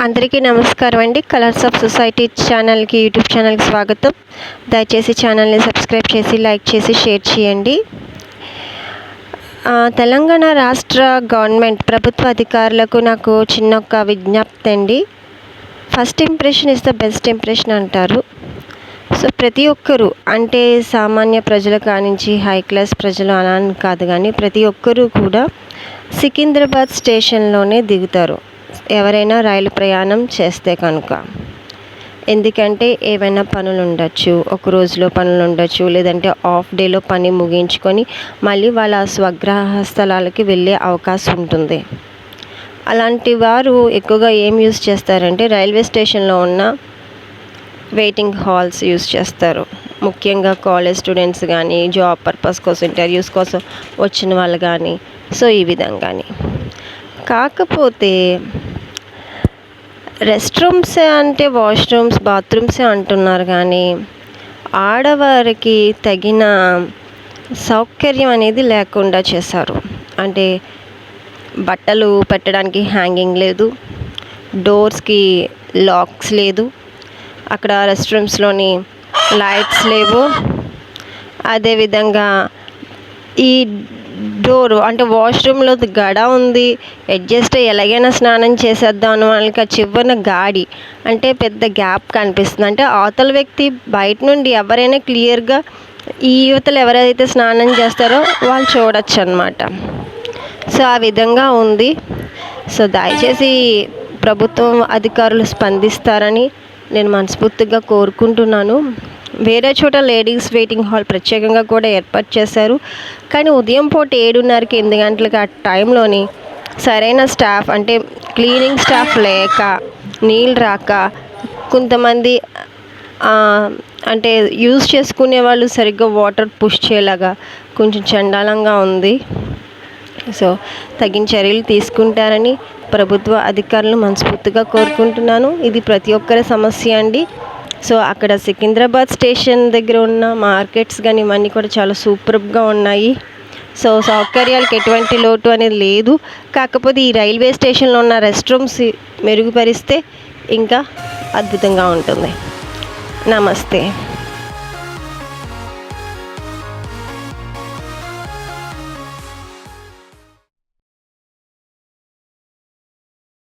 అందరికీ నమస్కారం అండి. కలర్స్ ఆఫ్ సొసైటీ ఛానల్కి, యూట్యూబ్ ఛానల్కి స్వాగతం. దయచేసి ఛానల్ని సబ్స్క్రైబ్ చేసి, లైక్ చేసి, షేర్ చేయండి. తెలంగాణ రాష్ట్ర గవర్నమెంట్ ప్రభుత్వ అధికారులకు నాకు చిన్న విజ్ఞప్తి అండి. First impression is the best impression అంటారు. సో ప్రతి ఒక్కరూ, అంటే సామాన్య ప్రజలు కానించి హై క్లాస్ ప్రజలు అలా అని కాదు, కానీ ప్రతి ఒక్కరూ కూడా సికింద్రాబాద్ స్టేషన్లోనే దిగుతారు ఎవరైనా రైలు ప్రయాణం చేస్తే కనుక. ఎందుకంటే ఏవైనా పనులు ఉండొచ్చు, ఒక రోజులో పనులు ఉండొచ్చు, లేదంటే హాఫ్ డేలో పని ముగించుకొని మళ్ళీ వాళ్ళ స్వగ్రహ స్థలాలకి వెళ్ళే అవకాశం ఉంటుంది. అలాంటి వారు ఎక్కువగా ఏం యూజ్ చేస్తారంటే రైల్వే స్టేషన్లో ఉన్న వెయిటింగ్ హాల్స్ యూజ్ చేస్తారు. ముఖ్యంగా కాలేజ్ స్టూడెంట్స్ కానీ, జాబ్ పర్పస్ కోసం, ఇంటర్వ్యూస్ కోసం వచ్చిన వాళ్ళు కానీ, సో ఈ విధంగాని. కాకపోతే రెస్ట్ రూమ్సే అంటే వాష్రూమ్స్, బాత్రూమ్సే అంటున్నారు, కానీ ఆడవారికి తగిన సౌకర్యం అనేది లేకుండా చేశారు. అంటే బట్టలు పెట్టడానికి హ్యాంగింగ్ లేదు, డోర్స్కి లాక్స్ లేదు, అక్కడ రెస్ట్ రూమ్స్లోని లైట్స్ లేవు. అదేవిధంగా ఈ డోరు అంటే వాష్రూమ్లో గడ ఉంది, అడ్జస్ట్ ఎలాగైనా స్నానం చేసేద్దాం అని వాళ్ళకి ఆ చివరిన గాడి అంటే పెద్ద గ్యాప్ కనిపిస్తుంది. అంటే అవతల వ్యక్తి బయట నుండి ఎవరైనా క్లియర్గా ఈ యువతలు ఎవరైతే స్నానం చేస్తారో వాళ్ళు చూడొచ్చు అన్నమాట. సో ఆ విధంగా ఉంది. సో దయచేసి ప్రభుత్వం అధికారులు స్పందిస్తారని నేను మనస్ఫూర్తిగా కోరుకుంటున్నాను. వేరే చోట లేడీస్ వెయిటింగ్ హాల్ ప్రత్యేకంగా కూడా ఏర్పాటు చేశారు, కానీ ఉదయం పూట 7:30కి 8 గంటలకి ఆ టైంలోని సరైన స్టాఫ్ అంటే క్లీనింగ్ స్టాఫ్ లేక, నీళ్ళు రాక, కొంతమంది అంటే యూజ్ చేసుకునే వాళ్ళు సరిగ్గా వాటర్ పుష్ చేయలాగా కొంచెం చండాలంగా ఉంది. సో తగిన చర్యలు తీసుకుంటారని ప్రభుత్వ అధికారులను మనస్ఫూర్తిగా కోరుకుంటున్నాను. ఇది ప్రతి ఒక్కరి సమస్య అండి. సో అక్కడ సికింద్రాబాద్ స్టేషన్ దగ్గర ఉన్న మార్కెట్స్ కానీ ఇవన్నీ కూడా చాలా సూపర్గా ఉన్నాయి. సో సౌకర్యాలకు ఎటువంటి లోటు అనేది లేదు. కాకపోతే ఈ రైల్వే స్టేషన్లో ఉన్న రెస్ట్ రూమ్స్ మెరుగుపరిస్తే ఇంకా అద్భుతంగా ఉంటుంది. నమస్తే.